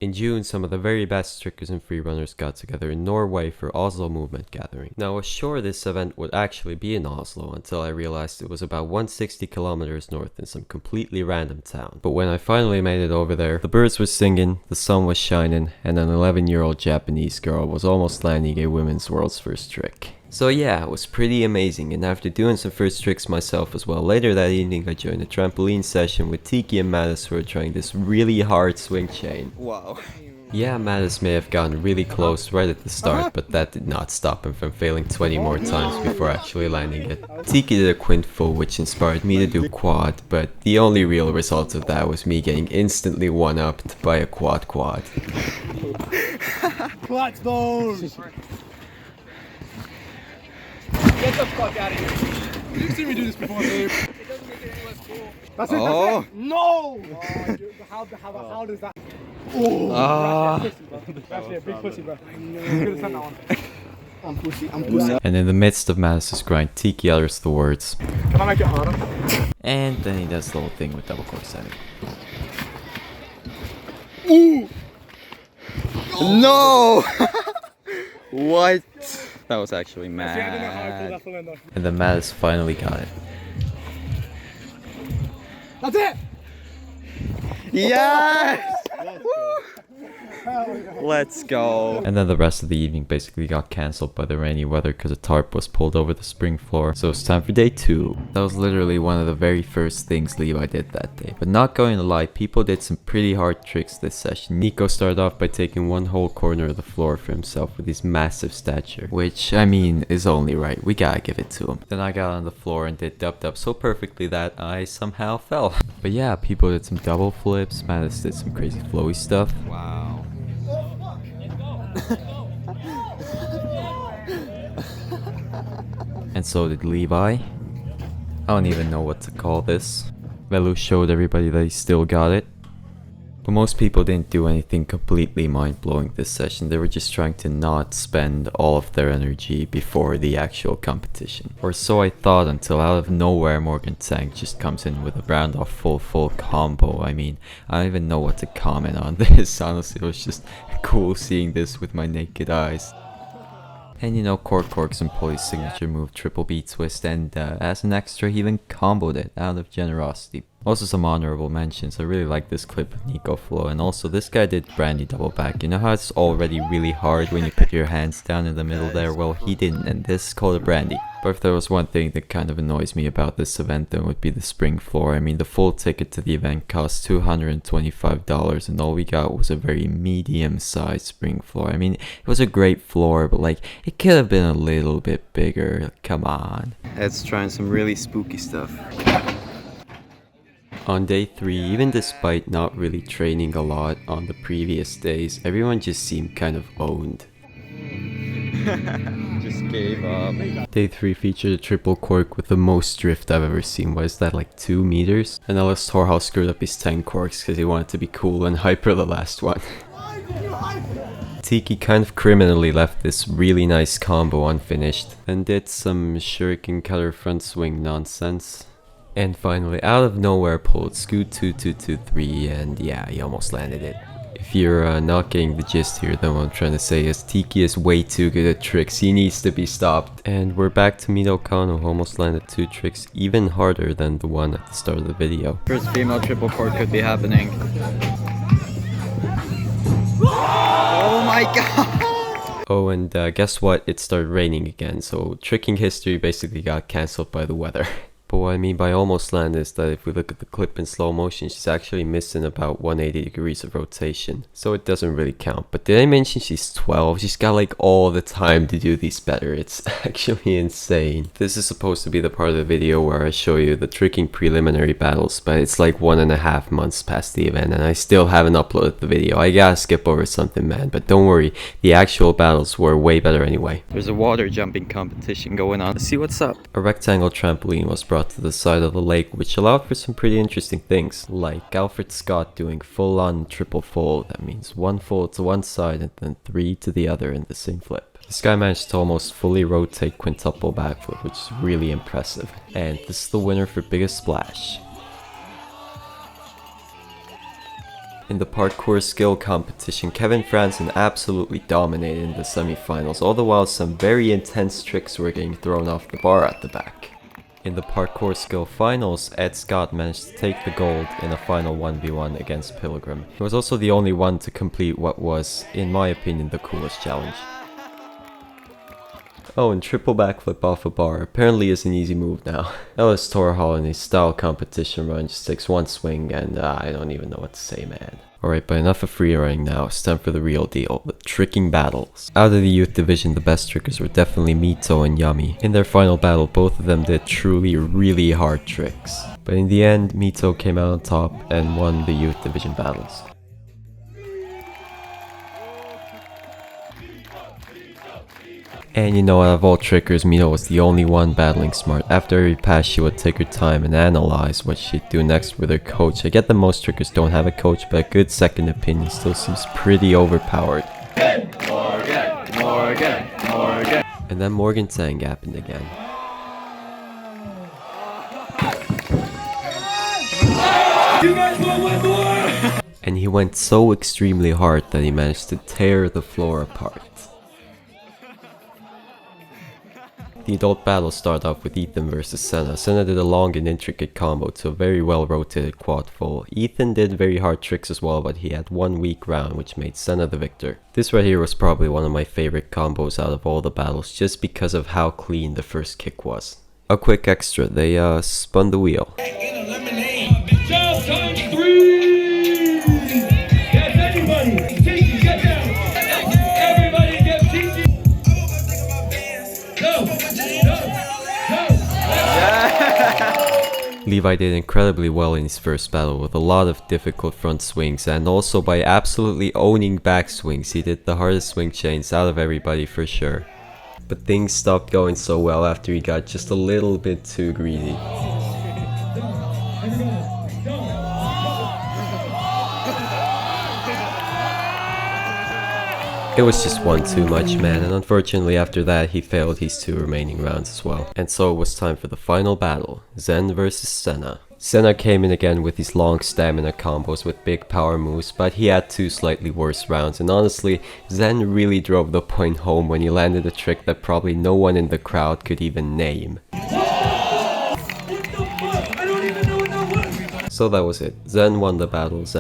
In June, some of the very best trickers and freerunners got together in Norway for Oslo Movement Gathering. Now I was sure this event would actually be in Oslo until I realized it was about 160 kilometers north in some completely random town. But when I finally made it over there, the birds were singing, the sun was shining, and an 11-year-old Japanese girl was almost landing a women's world's first trick. So yeah, it was pretty amazing, and after doing some first tricks myself as well, later that evening I joined a trampoline session with Tiki and Mattis who were trying this really hard swing chain. Wow. Yeah, Mattis may have gotten really close right at the start, but that did not stop him from failing 20 more times before actually landing it. Tiki did a quint full, which inspired me to do quad, but the only real result of that was me getting instantly one-upped by a quad. Clutch those! Get the fuck out of here. You've seen me do this before, babe. It doesn't make it any less cool. That's it, that's it. No! Dude, how does that... Oh! Actually a big pussy, bro. I'm gonna send that one. I'm pussy. And in the midst of Mattis' grind, Tiki utters the words. Can I make it harder? And then he does the whole thing with double core setting. Ooh! No! What? That was actually mad. And then Mattis finally got it. That's it! Yes! Let's go. And then the rest of the evening basically got cancelled by the rainy weather because a tarp was pulled over the spring floor. So it's time for day 2. That was literally one of the very first things Levi did that day. But not going to lie, people did some pretty hard tricks this session. Nico started off by taking one whole corner of the floor for himself with his massive stature. Which, I mean, is only right. We gotta give it to him. Then I got on the floor and did dub so perfectly that I somehow fell. But yeah, people did some double flips. Mattis did some crazy flowy stuff. Wow. And so did Levi. I don't even know what to call this. Velu showed everybody that he still got it. But most people didn't do anything completely mind-blowing this session. They were just trying to not spend all of their energy before the actual competition. Or so I thought, until out of nowhere Morgan Tang just comes in with a round off full combo. I mean, I don't even know what to comment on this. Honestly, it was just cool seeing this with my naked eyes. And you know, Corks and Polly's signature move, triple B twist, and as an extra he even comboed it out of generosity. Also some honorable mentions. I really like this clip of Nico Flow, and also this guy did Brandy double back. You know how it's already really hard when you put your hands down in the middle there? Well, he didn't, and this is called a Brandy. But if there was one thing that kind of annoys me about this event, then it would be the spring floor. I mean, the full ticket to the event cost $225, and all we got was a very medium-sized spring floor. I mean, it was a great floor, but like, it could have been a little bit bigger. Come on. Let's try some really spooky stuff. On day 3, even despite not really training a lot on the previous days, everyone just seemed kind of owned. Just gave up. Day 3 featured a triple cork with the most drift I've ever seen. What is that, like 2 meters? And Ellis Torhall screwed up his 10 corks because he wanted to be cool and hyper the last one. Tiki kind of criminally left this really nice combo unfinished and did some shuriken cutter front swing nonsense. And finally, out of nowhere, pulled Scoot 2223, and yeah, he almost landed it. If you're not getting the gist here, then what I'm trying to say is Tiki is way too good at tricks. He needs to be stopped. And we're back to Mito Kano, who almost landed 2 tricks even harder than the one at the start of the video. First female triple cork could be happening. Oh my god! Oh, and guess what? It started raining again, so tricking history basically got cancelled by the weather. But what I mean by almost land is that if we look at the clip in slow motion, she's actually missing about 180 degrees of rotation. So it doesn't really count. But did I mention she's 12? She's got like all the time to do these better. It's actually insane. This is supposed to be the part of the video where I show you the tricking preliminary battles, but it's like 1.5 months past the event and I still haven't uploaded the video. I gotta skip over something, man. But don't worry, the actual battles were way better anyway. There's a water jumping competition going on. Let's see what's up. A rectangle trampoline was brought to the side of the lake, which allowed for some pretty interesting things, like Alfred Scott doing full-on triple fold. That means 1 fold to one side and then 3 to the other in the same flip. This guy managed to almost fully rotate quintuple backflip, which is really impressive. And this is the winner for biggest splash. In the parkour skill competition, Kevin Franzen absolutely dominated in the semi-finals, all the while some very intense tricks were getting thrown off the bar at the back. In the parkour skill finals, Ed Scott managed to take the gold in a final 1v1 against Pilgrim. He was also the only one to complete what was, in my opinion, the coolest challenge. Oh, and triple backflip off a bar apparently is an easy move now. Ellis Torhall in his style competition run just takes one swing and I don't even know what to say, man. Alright, but enough of free running now, it's time for the real deal, the tricking battles. Out of the youth division, the best trickers were definitely Mito and Yami. In their final battle, both of them did truly really hard tricks. But in the end, Mito came out on top and won the youth division battles. And you know, out of all trickers, Mito was the only one battling smart. After every pass, she would take her time and analyze what she'd do next with her coach. I get that most trickers don't have a coach, but a good second opinion still seems pretty overpowered. Morgan. And then Morgan Tang happened again. And he went so extremely hard that he managed to tear the floor apart. The adult battle started off with Ethan versus Senna. Senna did a long and intricate combo to a very well rotated quad full. Ethan did very hard tricks as well, but he had one weak round which made Senna the victor. This right here was probably one of my favorite combos out of all the battles just because of how clean the first kick was. A quick extra, they spun the wheel. Levi did incredibly well in his first battle with a lot of difficult front swings, and also by absolutely owning back swings. He did the hardest swing chains out of everybody for sure. But things stopped going so well after he got just a little bit too greedy. It was just one too much, man, and unfortunately after that he failed his 2 remaining rounds as well. And so it was time for the final battle, Zen versus Senna. Senna came in again with his long stamina combos with big power moves, but he had 2 slightly worse rounds, and honestly, Zen really drove the point home when he landed a trick that probably no one in the crowd could even name. So that was it, Zen won the battle.